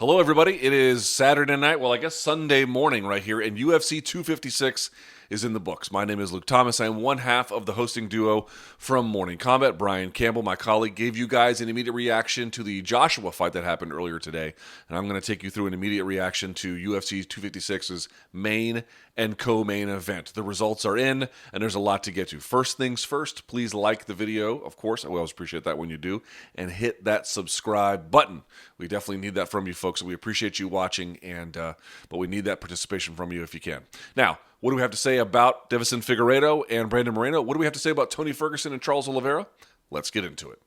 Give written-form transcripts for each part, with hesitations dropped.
Hello, everybody. It is Saturday night. Well, I guess Sunday morning right here, and UFC 256 is in the books. My name is Luke Thomas. I am one half of the hosting duo from Morning Kombat. Brian Campbell, my colleague, gave you guys an immediate reaction to the Joshua fight that happened earlier today, and I'm going to take you through an immediate reaction to UFC 256's main and co-main event. The results are in, and there's a lot to get to. First things first, please like the video, of course. I always appreciate that when you do, and hit that subscribe button. We definitely need that from you folks. We appreciate you watching, but we need that participation from you if you can. Now, what do we have to say about Deiveson Figueiredo and Brandon Moreno? What do we have to say about Tony Ferguson and Charles Oliveira? Let's get into it.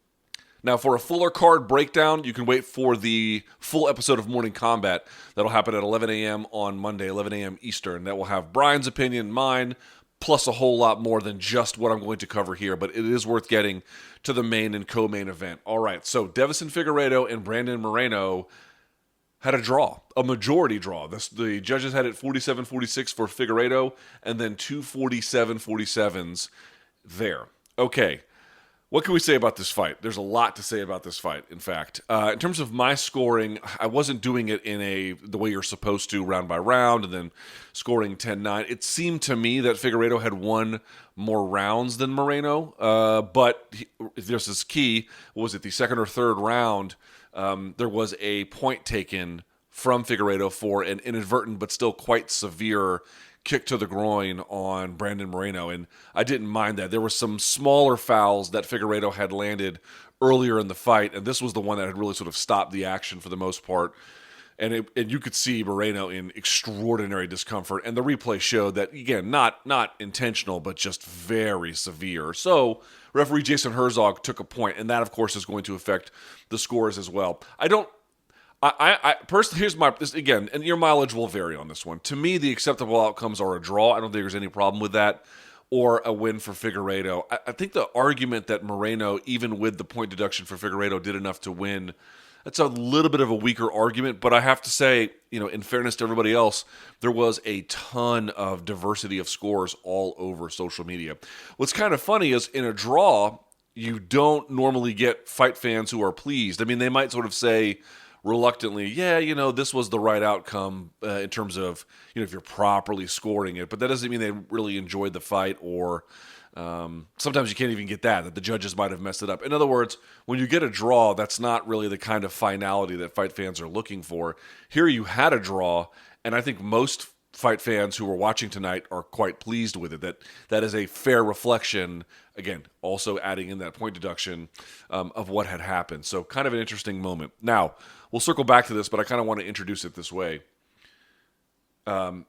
Now, for a fuller card breakdown, you can wait for the full episode of Morning Kombat. That'll happen at 11 a.m. on Monday, 11 a.m. Eastern. That will have Brian's opinion, mine, plus a whole lot more than just what I'm going to cover here. But it is worth getting to the main and co-main event. All right, so Deiveson Figueiredo and Brandon Moreno had a draw, a majority draw. The judges had it 47-46 for Figueiredo, and then two 47-47s there. Okay. What can we say about this fight? There's a lot to say about this fight, in fact. In terms of my scoring, I wasn't doing it in the way you're supposed to, round by round, and then scoring 10-9. It seemed to me that Figueiredo had won more rounds than Moreno, but this is key. What was it, the second or third round? There was a point taken from Figueiredo for an inadvertent but still quite severe kick to the groin on Brandon Moreno, and I didn't mind that. There were some smaller fouls that Figueiredo had landed earlier in the fight, and this was the one that had really sort of stopped the action for the most part. And you could see Moreno in extraordinary discomfort, and the replay showed that, again, not intentional, but just very severe. So referee Jason Herzog took a point, and that, of course, is going to affect the scores as well. I personally, again, and your mileage will vary on this one. To me, the acceptable outcomes are a draw. I don't think there's any problem with that, or a win for Figueiredo. I think the argument that Moreno, even with the point deduction for Figueiredo, did enough to win, that's a little bit of a weaker argument, but I have to say, in fairness to everybody else, there was a ton of diversity of scores all over social media. What's kind of funny is in a draw, you don't normally get fight fans who are pleased. I mean, they might sort of say reluctantly, yeah, this was the right outcome in terms of, if you're properly scoring it, but that doesn't mean they really enjoyed the fight, or sometimes you can't even get that the judges might have messed it up. In other words, when you get a draw, that's not really the kind of finality that fight fans are looking for. Here you had a draw, and I think most fight fans who are watching tonight are quite pleased with it. That is a fair reflection, again, also adding in that point deduction of what had happened. So kind of an interesting moment. Now, we'll circle back to this, but I kind of want to introduce it this way. Some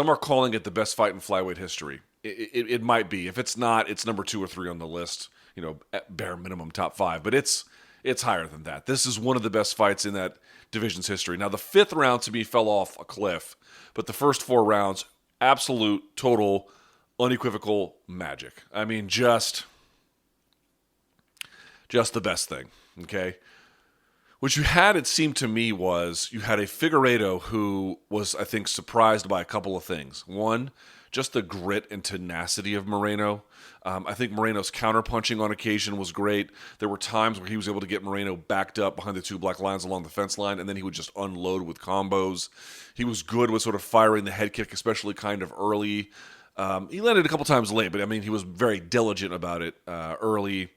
are calling it the best fight in flyweight history. It might be. If it's not, it's number 2 or 3 on the list, at bare minimum top 5. But it's higher than that. This is one of the best fights in that division's history. Now, the 5th round to me fell off a cliff, but the first 4 rounds, absolute, total, unequivocal magic. I mean, just the best thing, okay? What you had, it seemed to me, was you had a Figueiredo who was, I think, surprised by a couple of things. One, just the grit and tenacity of Moreno. I think Moreno's counterpunching on occasion was great. There were times where he was able to get Moreno backed up behind the 2 black lines along the fence line, and then he would just unload with combos. He was good with sort of firing the head kick, especially kind of early. He landed a couple times late, but I mean, he was very diligent about it early.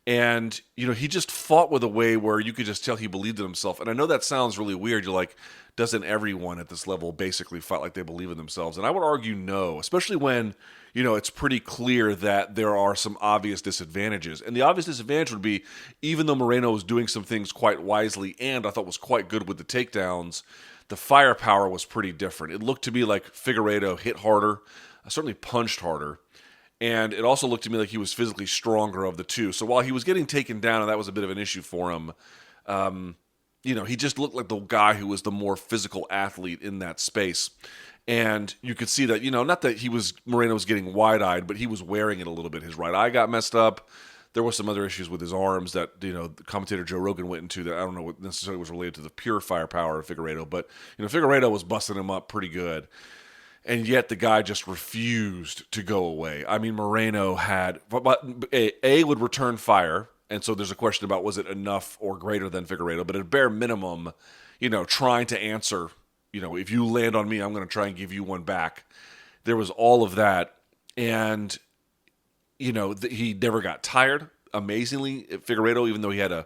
And, he just fought with a way where you could just tell he believed in himself. And I know that sounds really weird. You're like, doesn't everyone at this level basically fight like they believe in themselves? And I would argue no, especially when, it's pretty clear that there are some obvious disadvantages. And the obvious disadvantage would be, even though Moreno was doing some things quite wisely and I thought was quite good with the takedowns, the firepower was pretty different. It looked to me like Figueiredo hit harder, certainly punched harder. And it also looked to me like he was physically stronger of the two. So while he was getting taken down, and that was a bit of an issue for him, he just looked like the guy who was the more physical athlete in that space. And you could see that, not that Moreno was getting wide-eyed, but he was wearing it a little bit. His right eye got messed up. There were some other issues with his arms that, the commentator Joe Rogan went into that I don't know what necessarily was related to the pure firepower of Figueiredo. But, Figueiredo was busting him up pretty good. And yet the guy just refused to go away. I mean, Moreno would return fire. And so there's a question about, was it enough or greater than Figueiredo? But at bare minimum, trying to answer, if you land on me, I'm going to try and give you one back. There was all of that. And, he never got tired. Amazingly, Figueiredo, even though he had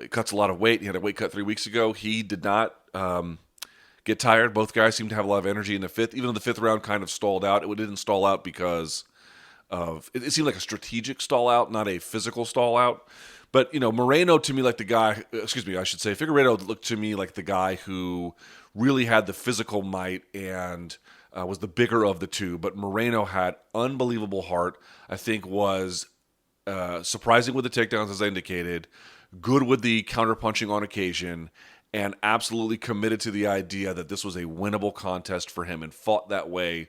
he cuts a lot of weight, he had a weight cut 3 weeks ago, he did not get tired. Both guys seemed to have a lot of energy in the fifth, even though the fifth round kind of stalled out. It didn't stall out because of, it seemed like a strategic stall out, not a physical stall out. But, Moreno to me like the guy, Figueiredo looked to me like the guy who really had the physical might and was the bigger of the two. But Moreno had unbelievable heart. I think was surprising with the takedowns, as I indicated, good with the counterpunching on occasion, and absolutely committed to the idea that this was a winnable contest for him and fought that way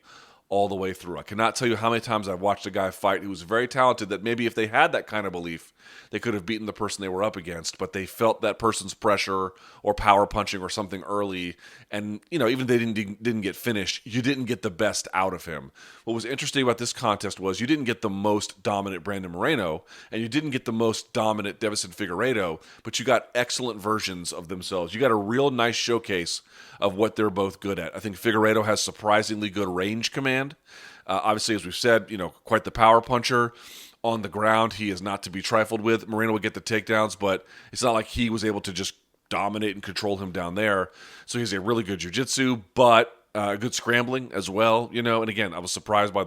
all the way through. I cannot tell you how many times I've watched a guy fight who was very talented that maybe if they had that kind of belief, they could have beaten the person they were up against, but they felt that person's pressure or power punching or something early, and even if they didn't get finished, you didn't get the best out of him. What was interesting about this contest was you didn't get the most dominant Brandon Moreno, and you didn't get the most dominant Deiveson Figueiredo, but you got excellent versions of themselves. You got a real nice showcase of what they're both good at. I think Figueiredo has surprisingly good range command. Obviously, as we've said, quite the power puncher. On the ground, he is not to be trifled with. Moreno would get the takedowns, but it's not like he was able to just dominate and control him down there. So he's a really good jiu-jitsu, but good scrambling as well. And again, I was surprised by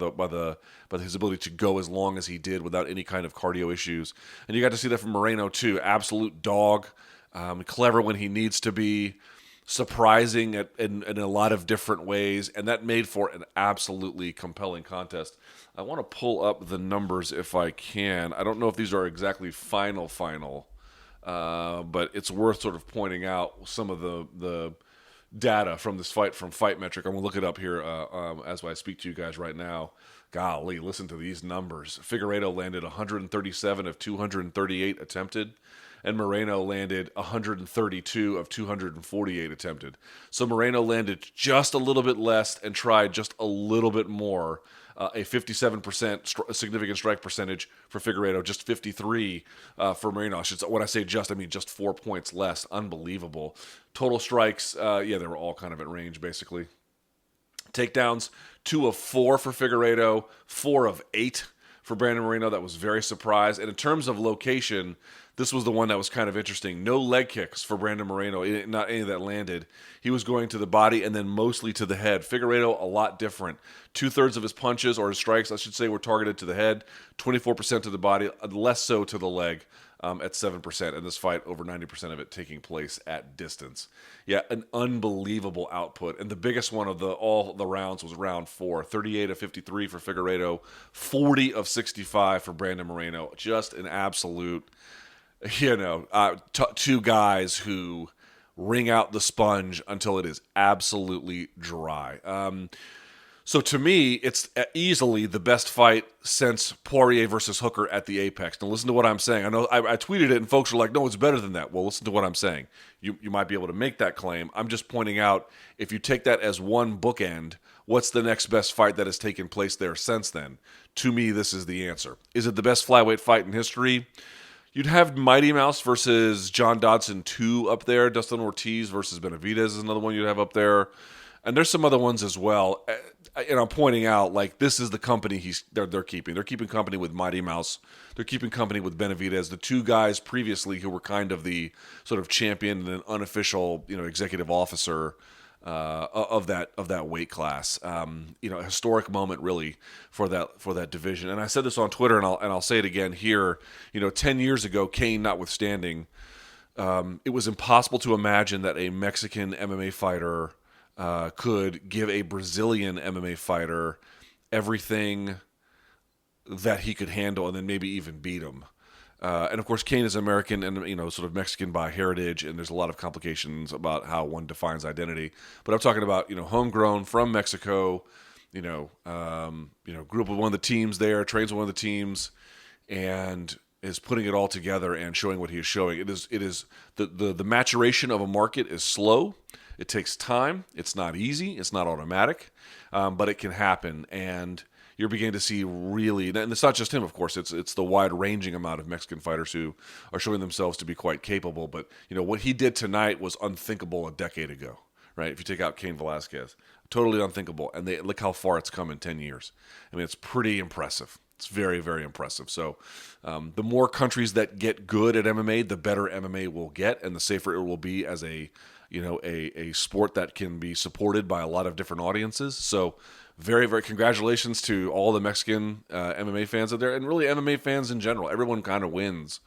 his ability to go as long as he did without any kind of cardio issues. And you got to see that from Moreno too. Absolute dog, clever when he needs to be, surprising in a lot of different ways, and that made for an absolutely compelling contest. I want to pull up the numbers if I can. I don't know if these are exactly final, but it's worth sort of pointing out some of the data from this fight from Fight Metric. I'm going to look it up here as I speak to you guys right now. Golly, listen to these numbers. Figueiredo landed 137 of 238 attempted, and Moreno landed 132 of 248 attempted. So Moreno landed just a little bit less and tried just a little bit more. A 57% significant strike percentage for Figueiredo, just 53 for Moreno. When I say just, I mean just 4 points less. Unbelievable. Total strikes, they were all kind of at range, basically. Takedowns, 2 of 4 for Figueiredo, 4 of 8 for Brandon Moreno. That was very surprised. And in terms of location, this was the one that was kind of interesting. No leg kicks for Brandon Moreno, not any that landed. He was going to the body and then mostly to the head. Figueiredo, a lot different. 2/3 of his punches, or his strikes, I should say, were targeted to the head, 24% to the body, less so to the leg at 7%. In this fight, over 90% of it taking place at distance. Yeah, an unbelievable output. And the biggest one of all the rounds was round 4. 38 of 53 for Figueiredo, 40 of 65 for Brandon Moreno. Just an absolute... two guys who wring out the sponge until it is absolutely dry. So to me, it's easily the best fight since Poirier versus Hooker at the Apex. Now listen to what I'm saying. I know I tweeted it and folks were like, no, it's better than that. Well, listen to what I'm saying. You might be able to make that claim. I'm just pointing out, if you take that as one bookend, what's the next best fight that has taken place there since then? To me, this is the answer. Is it the best flyweight fight in history? You'd have Mighty Mouse versus John Dodson 2 up there. Dustin Ortiz versus Benavidez is another one you'd have up there. And there's some other ones as well. And I'm pointing out, like, this is the company they're keeping. They're keeping company with Mighty Mouse. They're keeping company with Benavidez, the two guys previously who were kind of the sort of champion and unofficial, executive officer of that weight class. A historic moment really for that division. And I said this on Twitter, and I'll say it again here. 10 years ago, Kane notwithstanding, it was impossible to imagine that a Mexican MMA fighter could give a Brazilian MMA fighter everything that he could handle, and then maybe even beat him. And of course, Kane is American and sort of Mexican by heritage, and there's a lot of complications about how one defines identity. But I'm talking about homegrown from Mexico, grew up with one of the teams there, trains with one of the teams, and is putting it all together and showing what he is showing. It is the maturation of a market is slow. It takes time. It's not easy. It's not automatic, but it can happen. And you're beginning to see really, and it's not just him, of course. It's the wide-ranging amount of Mexican fighters who are showing themselves to be quite capable. But what he did tonight was unthinkable a decade ago, right? If you take out Cain Velasquez, totally unthinkable. And look how far it's come in 10 years. I mean, it's pretty impressive. It's very, very impressive. So the more countries that get good at MMA, the better MMA will get, and the safer it will be as a sport that can be supported by a lot of different audiences. So very, very congratulations to all the Mexican MMA fans out there, and really MMA fans in general. Everyone kind of wins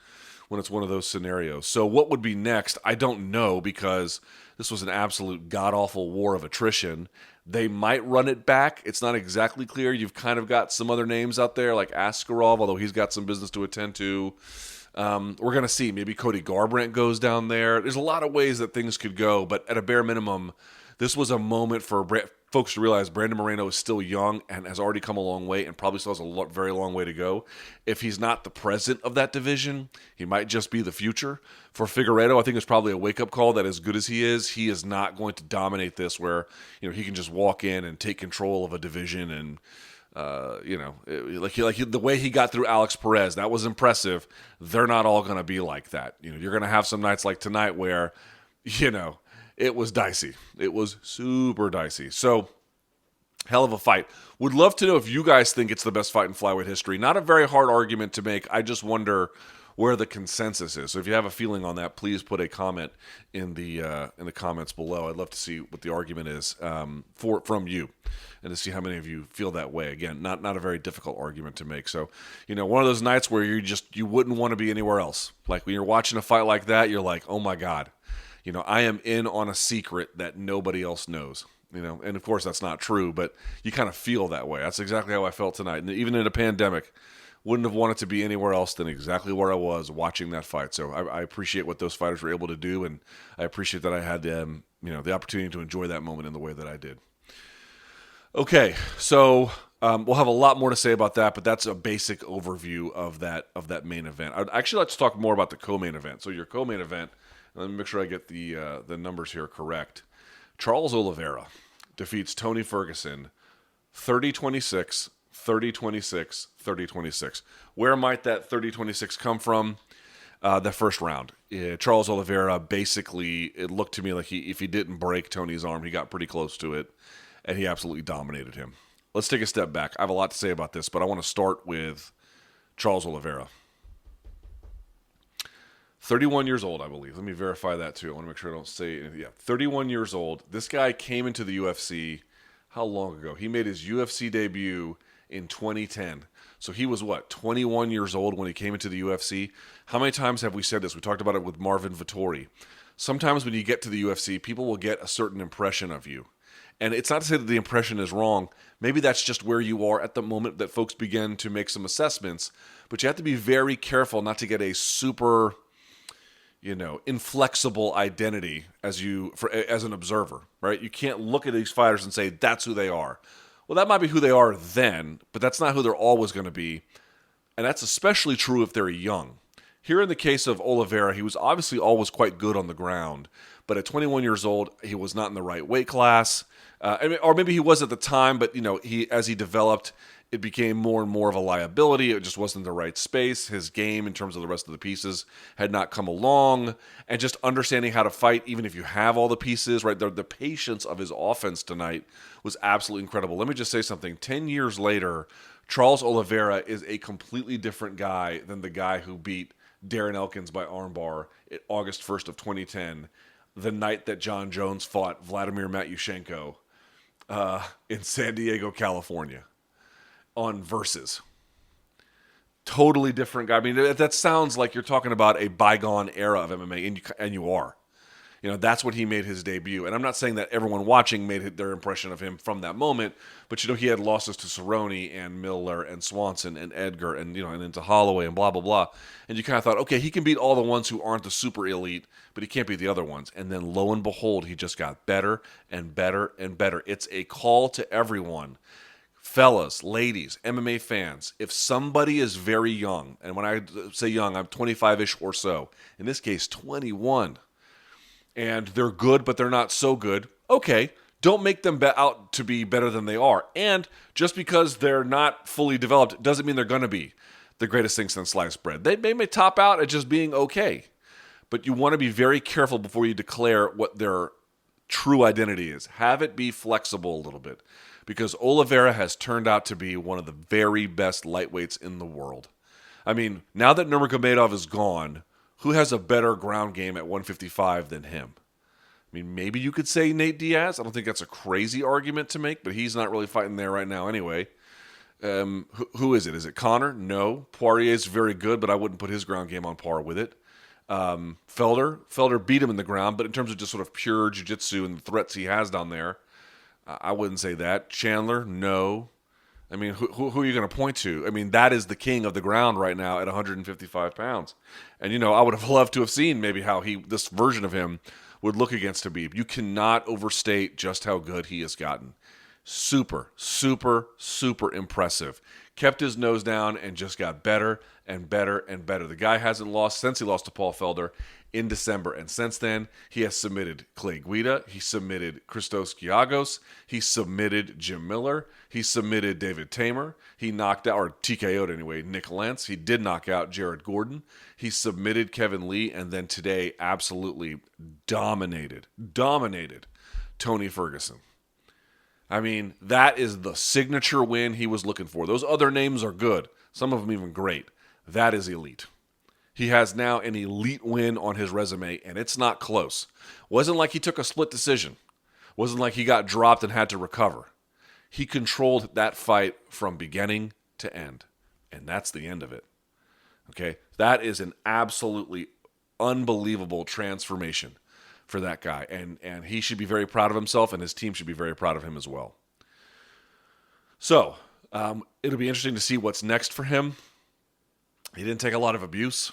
when it's one of those scenarios. So what would be next? I don't know, because this was an absolute god-awful war of attrition. They might run it back. It's not exactly clear. You've kind of got some other names out there like Askarov, although he's got some business to attend to. We're going to see. Maybe Cody Garbrandt goes down there. There's a lot of ways that things could go, but at a bare minimum, this was a moment for folks to realize Brandon Moreno is still young and has already come a long way and probably still has a very long way to go. If he's not the president of that division, he might just be the future. For Figueiredo, I think it's probably a wake-up call that as good as he is not going to dominate this where he can just walk in and take control of a division and like the way he got through Alex Perez, that was impressive. They're not all going to be like that. You're going to have some nights like tonight where, it was dicey. It was super dicey. So, hell of a fight. Would love to know if you guys think it's the best fight in flyweight history. Not a very hard argument to make. I just wonder where the consensus is. So if you have a feeling on that, please put a comment in the comments below. I'd love to see what the argument is from you, and to see how many of you feel that way. Again, not a very difficult argument to make. So, one of those nights where you wouldn't want to be anywhere else. Like when you're watching a fight like that, you're like, oh my God, I am in on a secret that nobody else knows. And of course that's not true, but you kind of feel that way. That's exactly how I felt tonight. And even in a pandemic, wouldn't have wanted to be anywhere else than exactly where I was watching that fight. So I appreciate what those fighters were able to do, and I appreciate that I had the opportunity to enjoy that moment in the way that I did. Okay, so we'll have a lot more to say about that, but that's a basic overview of that main event. I'd actually like to talk more about the co-main event. So your co-main event, let me make sure I get the numbers here correct. Charles Oliveira defeats Tony Ferguson 30-26, 30-26, 30-26. Where might that 30-26 come from? The first round. Charles Oliveira basically, it looked to me like if he didn't break Tony's arm, he got pretty close to it, and he absolutely dominated him. Let's take a step back. I have a lot to say about this, but I want to start with Charles Oliveira. 31 years old, I believe. Let me verify that too. I want to make sure I don't say anything. Yeah, 31 years old. This guy came into the UFC how long ago? He made his UFC debut in 2010. So he was 21 years old when he came into the UFC? How many times have we said this? We talked about it with Marvin Vettori. Sometimes when you get to the UFC, people will get a certain impression of you. And it's not to say that the impression is wrong. Maybe that's just where you are at the moment that folks begin to make some assessments. But you have to be very careful not to get a super inflexible identity as an observer, right? You can't look at these fighters and say, that's who they are. Well, that might be who they are then, but that's not who they're always going to be. And that's especially true if they're young. Here in the case of Oliveira, he was obviously always quite good on the ground, but at 21 years old, he was not in the right weight class. Or maybe he was at the time, but as he developed, it became more and more of a liability. It just wasn't the right space. His game, in terms of the rest of the pieces, had not come along. And just understanding how to fight, even if you have all the pieces, right? The patience of his offense tonight was absolutely incredible. Let me just say something. 10 years later, Charles Oliveira is a completely different guy than the guy who beat Darren Elkins by armbar at August 1st of 2010, the night that John Jones fought Vladimir Matyushenko in San Diego, California. On Versus. Totally different guy. I mean, that sounds like you're talking about a bygone era of MMA, and you are. That's when he made his debut. And I'm not saying that everyone watching made their impression of him from that moment, but he had losses to Cerrone and Miller and Swanson and Edgar and and into Holloway and blah blah blah. And you kind of thought, okay, he can beat all the ones who aren't the super elite, but he can't beat the other ones. And then lo and behold, he just got better and better and better. It's a call to everyone. Fellas, ladies, MMA fans, if somebody is very young, and when I say young, I'm 25-ish or so, in this case, 21, and they're good, but they're not so good, okay, Don't make them out to be better than they are. And just because they're not fully developed doesn't mean they're going to be the greatest thing since sliced bread. They may top out at just being okay. But you want to be very careful before you declare what their true identity is. Have it be flexible a little bit. Because Oliveira has turned out to be one of the very best lightweights in the world. I mean, now that Nurmagomedov is gone, who has a better ground game at 155 than him? I mean, maybe you could say Nate Diaz. I don't think that's a crazy argument to make, but he's not really fighting there right now anyway. Who is it? Is it Conor? No. Poirier's very good, but I wouldn't put his ground game on par with it. Felder beat him in the ground, but in terms of just sort of pure jiu-jitsu and the threats he has down there, I wouldn't say that. Chandler? No. I mean, who are you going to point to? I mean, that is the king of the ground right now at 155 pounds. And, I would have loved to have seen maybe how this version of him would look against Khabib. You cannot overstate just how good he has gotten. Super, super, super impressive. Kept his nose down and just got better and better and better. The guy hasn't lost since he lost to Paul Felder in December. And since then, he has submitted Clay Guida. He submitted Christos Giagos. He submitted Jim Miller. He submitted David Tamer. He knocked out, or TKO'd anyway, Nick Lentz. He did knock out Jared Gordon. He submitted Kevin Lee. And then today, absolutely dominated Tony Ferguson. I mean, that is the signature win he was looking for. Those other names are good. Some of them even great. That is elite. He has now an elite win on his resume, and it's not close. Wasn't like he took a split decision. Wasn't like he got dropped and had to recover. He controlled that fight from beginning to end, and that's the end of it. Okay? That is an absolutely unbelievable transformation for that guy, and he should be very proud of himself, and his team should be very proud of him as well. So, it'll be interesting to see what's next for him. He didn't take a lot of abuse.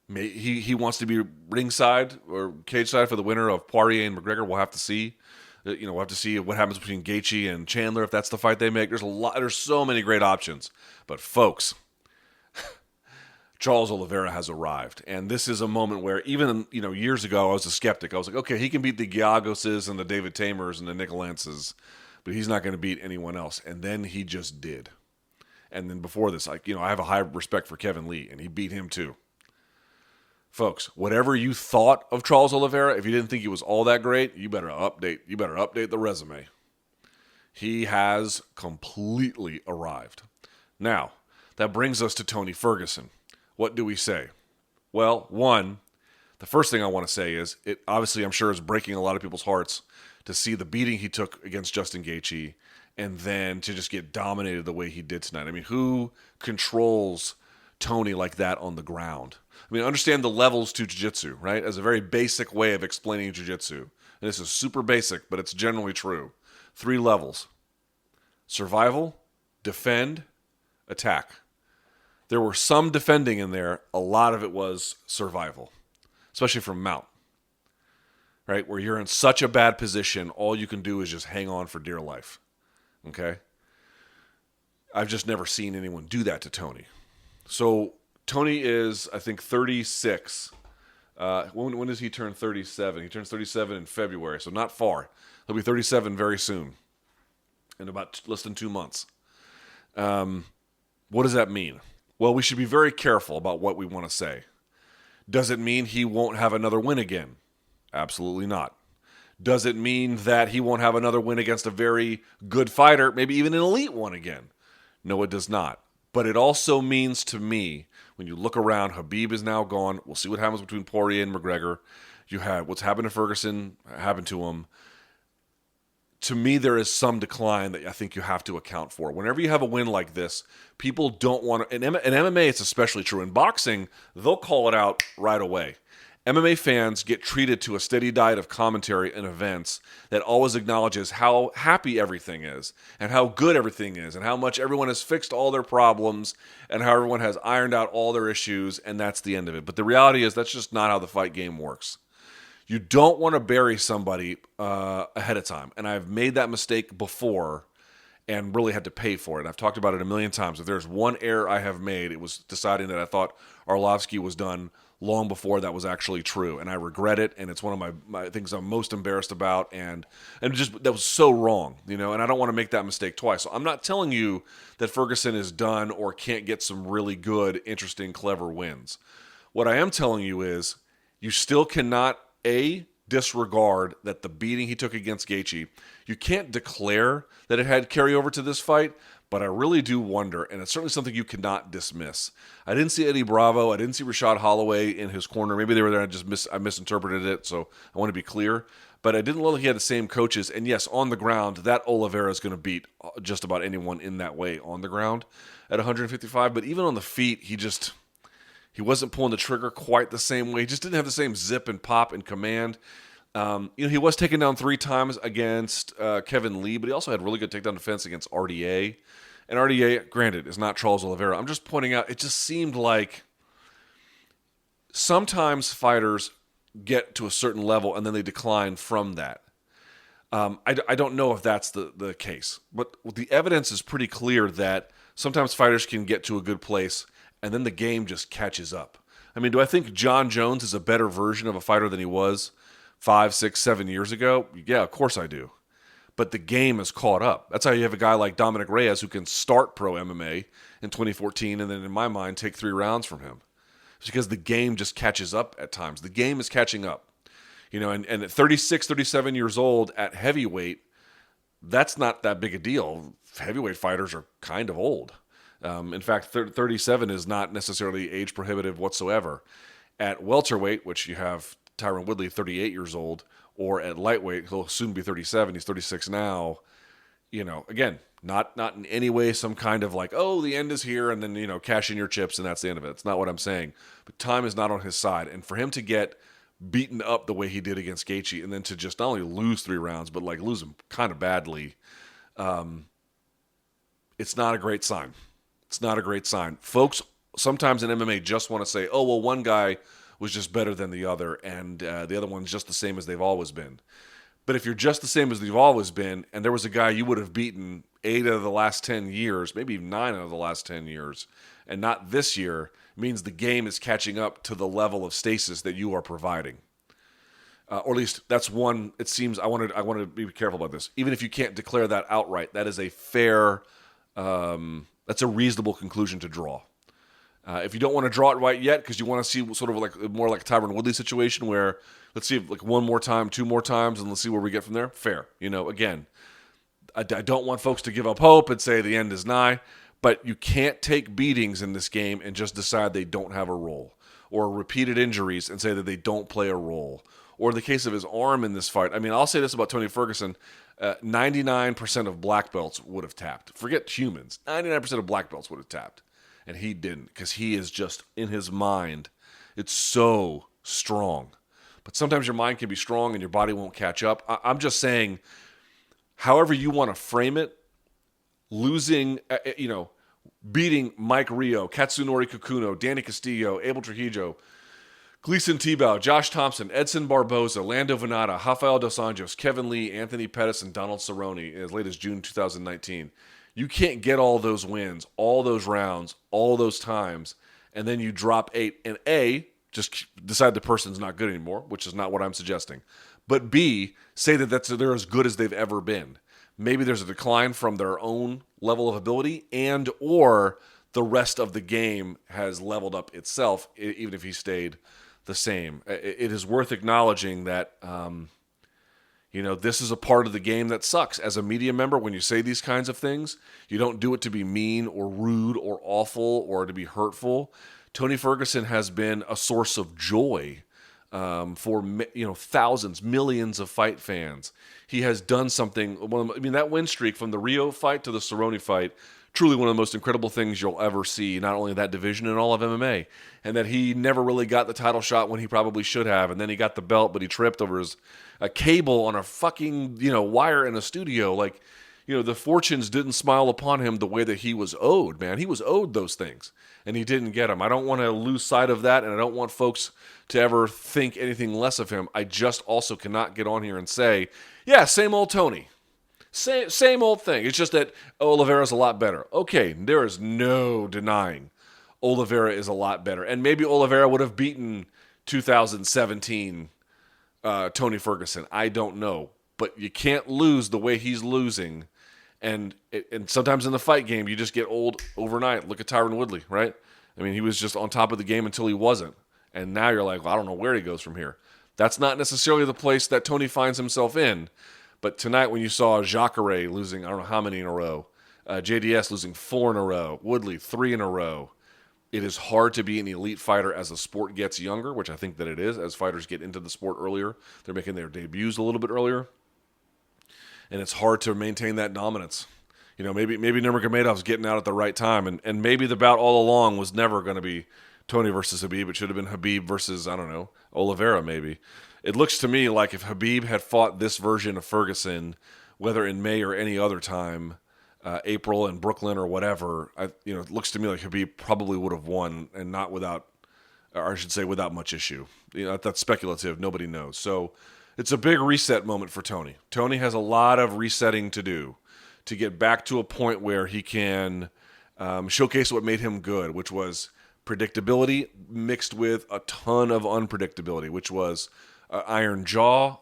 He wants to be ringside or cage side for the winner of Poirier and McGregor. We'll have to see. We'll have to see what happens between Gaethje and Chandler if that's the fight they make. There's so many great options, but folks, Charles Oliveira has arrived, and this is a moment where even years ago I was a skeptic. I was like, okay, he can beat the Giagoses and the David Tamers and the Nick Lances, but he's not going to beat anyone else. And then he just did. And then before this, I have a high respect for Kevin Lee, and he beat him too. Folks, whatever you thought of Charles Oliveira, if you didn't think he was all that great, you better update the resume. He has completely arrived. Now, that brings us to Tony Ferguson. What do we say? Well, one, the first thing I want to say is, it obviously I'm sure is breaking a lot of people's hearts to see the beating he took against Justin Gaethje and then to just get dominated the way he did tonight. I mean, who controls Tony like that on the ground? I mean, understand the levels to jiu-jitsu, right? As a very basic way of explaining jiu-jitsu. And this is super basic, but it's generally true. 3 levels. Survival, defend, attack. There were some defending in there. A lot of it was survival, especially from mount, right? Where you're in such a bad position, all you can do is just hang on for dear life, okay? I've just never seen anyone do that to Tony. So Tony is, I think, 36. When does he turn 37? He turns 37 in February, so not far. He'll be 37 very soon, in about less than 2 months. What does that mean? Well, we should be very careful about what we want to say. Does it mean he won't have another win again? Absolutely not. Does it mean that he won't have another win against a very good fighter, maybe even an elite one again? No, it does not. But it also means to me, when you look around, Khabib is now gone. We'll see what happens between Poirier and McGregor. You have what's happened to Ferguson, happened to him. To me, there is some decline that I think you have to account for. Whenever you have a win like this, people don't want to... In MMA, it's especially true. In boxing, they'll call it out right away. MMA fans get treated to a steady diet of commentary and events that always acknowledges how happy everything is and how good everything is and how much everyone has fixed all their problems and how everyone has ironed out all their issues, and that's the end of it. But the reality is that's just not how the fight game works. You don't want to bury somebody ahead of time. And I've made that mistake before and really had to pay for it. I've talked about it a million times. If there's one error I have made, it was deciding that I thought Arlovsky was done long before that was actually true, and I regret it, and it's one of my things I'm most embarrassed about, and just that was so wrong, and I don't want to make that mistake twice. So I'm not telling you that Ferguson is done or can't get some really good, interesting, clever wins. What I am telling you is you still cannot, disregard that the beating he took against Gaethje, you can't declare that it had carryover to this fight, but I really do wonder, and it's certainly something you cannot dismiss. I didn't see Eddie Bravo. I didn't see Rashad Holloway in his corner. Maybe they were there. I misinterpreted it, so I want to be clear. But I didn't look like he had the same coaches. And yes, on the ground, that Oliveira is going to beat just about anyone in that way on the ground at 155. But even on the feet, he wasn't pulling the trigger quite the same way. He just didn't have the same zip and pop and command. He was taken down 3 times against Kevin Lee, but he also had really good takedown defense against RDA. And RDA, granted, is not Charles Oliveira. I'm just pointing out, it just seemed like sometimes fighters get to a certain level and then they decline from that. I don't know if that's the case, but the evidence is pretty clear that sometimes fighters can get to a good place and then the game just catches up. I mean, do I think John Jones is a better version of a fighter than he was 5, 6, 7 years ago? Yeah, of course I do. But the game has caught up. That's how you have a guy like Dominic Reyes who can start pro MMA in 2014 and then, in my mind, take 3 rounds from him. It's because the game just catches up at times. The game is catching up. And at 36, 37 years old at heavyweight, that's not that big a deal. Heavyweight fighters are kind of old. In fact, 37 is not necessarily age prohibitive whatsoever. At welterweight, which you have Tyron Woodley, 38 years old, or at lightweight, he'll soon be 37. He's 36 now. Again, not in any way some kind of like, oh, the end is here, and then, cash in your chips, and that's the end of it. It's not what I'm saying. But time is not on his side. And for him to get beaten up the way he did against Gaethje, and then to just not only lose 3 rounds, but like lose them kind of badly, it's not a great sign. It's not a great sign. Folks sometimes in MMA just want to say, oh, well, one guy was just better than the other, and the other one's just the same as they've always been. But if you're just the same as you've always been, and there was a guy you would have beaten 8 out of the last 10 years, maybe 9 out of the last 10 years, and not this year, means the game is catching up to the level of stasis that you are providing. Or at least that's one, it seems, I want to be careful about this. Even if you can't declare that outright, that is a fair, that's a reasonable conclusion to draw. If you don't want to draw it right yet because you want to see sort of like more like a Tyron Woodley situation where let's see if like 1 more time, 2 more times, and let's see where we get from there. Fair. Again, I don't want folks to give up hope and say the end is nigh, but you can't take beatings in this game and just decide they don't have a role, or repeated injuries and say that they don't play a role, or the case of his arm in this fight. I mean, I'll say this about Tony Ferguson. 99% of black belts would have tapped. Forget humans. 99% of black belts would have tapped. And he didn't, because he is just, in his mind, it's so strong. But sometimes your mind can be strong and your body won't catch up. I'm just saying, however you want to frame it, losing, beating Mike Rio, Katsunori Kakuno, Danny Castillo, Abel Trujillo, Gleason Tebow, Josh Thompson, Edson Barboza, Lando Venata, Rafael Dos Anjos, Kevin Lee, Anthony Pettis, and Donald Cerrone as late as June 2019. You can't get all those wins, all those rounds, all those times, and then you drop 8. And just decide the person's not good anymore, which is not what I'm suggesting. But B, say that they're as good as they've ever been. Maybe there's a decline from their own level of ability, and or the rest of the game has leveled up itself, even if he stayed the same. It is worth acknowledging that this is a part of the game that sucks. As a media member, when you say these kinds of things, you don't do it to be mean or rude or awful or to be hurtful. Tony Ferguson has been a source of joy for thousands, millions of fight fans. He has done something. That win streak from the Rio fight to the Cerrone fight, truly one of the most incredible things you'll ever see, not only in that division in all of MMA, and that he never really got the title shot when he probably should have, and then he got the belt, but he tripped over a cable on a fucking wire in a studio. The fortunes didn't smile upon him the way that he was owed, man. He was owed those things, and he didn't get them. I don't want to lose sight of that, and I don't want folks to ever think anything less of him. I just also cannot get on here and say, yeah, same old Tony. Same old thing. It's just that Oliveira's a lot better. Okay, there is no denying Oliveira is a lot better. And maybe Oliveira would have beaten 2017 Tony Ferguson. I don't know. But you can't lose the way he's losing. And sometimes in the fight game, you just get old overnight. Look at Tyron Woodley, right? I mean, he was just on top of the game until he wasn't. And now you're like, well, I don't know where he goes from here. That's not necessarily the place that Tony finds himself in. But tonight when you saw Jacare losing, I don't know how many in a row, JDS losing 4 in a row, Woodley 3 in a row, it is hard to be an elite fighter as the sport gets younger, which I think that it is. As fighters get into the sport earlier, they're making their debuts a little bit earlier. And it's hard to maintain that dominance. You know, maybe Nurmagomedov's getting out at the right time, and maybe the bout all along was never going to be Tony versus Khabib. It should have been Khabib versus, I don't know, Oliveira maybe. It looks to me like if Khabib had fought this version of Ferguson, whether in May or any other time, April in Brooklyn or whatever, it looks to me like Khabib probably would have won, and not without, or I should say without much issue. You know, that's speculative. Nobody knows. So it's a big reset moment for Tony. Tony has a lot of resetting to do to get back to a point where he can showcase what made him good, which was predictability mixed with a ton of unpredictability, which was iron jaw,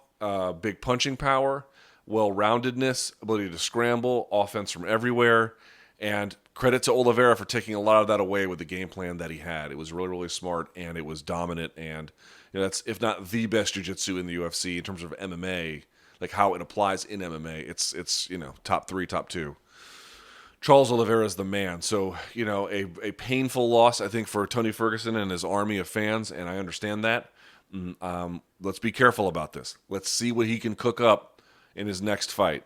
big punching power, well-roundedness, ability to scramble, offense from everywhere, and credit to Oliveira for taking a lot of that away with the game plan that he had. It was really, really smart, and it was dominant, and that's, if not the best jiu-jitsu in the UFC in terms of MMA, like how it applies in MMA. It's top 3, top 2. Charles Oliveira is the man. So, a painful loss, I think, for Tony Ferguson and his army of fans, and I understand that. Let's be careful about this. Let's see what he can cook up in his next fight.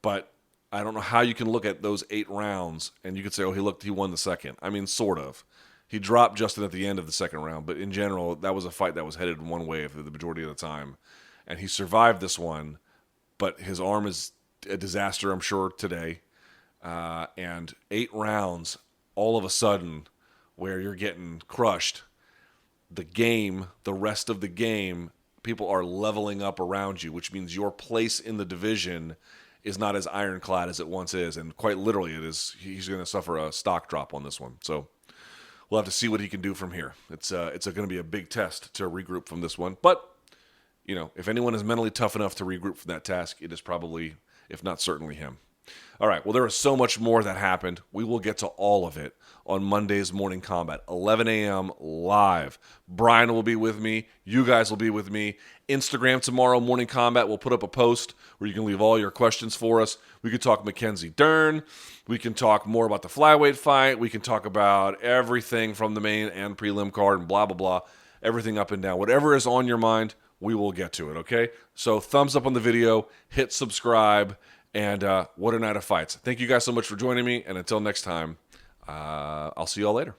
But I don't know how you can look at those 8 rounds and you could say, oh, he won the second. I mean, sort of. He dropped Justin at the end of the second round, but in general, that was a fight that was headed one way for the majority of the time. And he survived this one, but his arm is a disaster, I'm sure, today. And 8 rounds, all of a sudden, where you're getting crushed, the rest of the game, people are leveling up around you, which means your place in the division is not as ironclad as it once is. And quite literally, he's going to suffer a stock drop on this one. So we'll have to see what he can do from here. It's going to be a big test to regroup from this one. But, if anyone is mentally tough enough to regroup from that task, it is probably, if not certainly, him. All right, well, there is so much more that happened. We will get to all of it on Monday's Morning Kombat, 11 a.m. live. Brian will be with me. You guys will be with me. Instagram tomorrow, Morning Kombat. We'll put up a post where you can leave all your questions for us. We could talk Mackenzie Dern. We can talk more about the flyweight fight. We can talk about everything from the main and prelim card and blah, blah, blah. Everything up and down. Whatever is on your mind, we will get to it, okay? So thumbs up on the video, hit subscribe, and what a night of fights. Thank you guys so much for joining me, and until next time, I'll see you all later.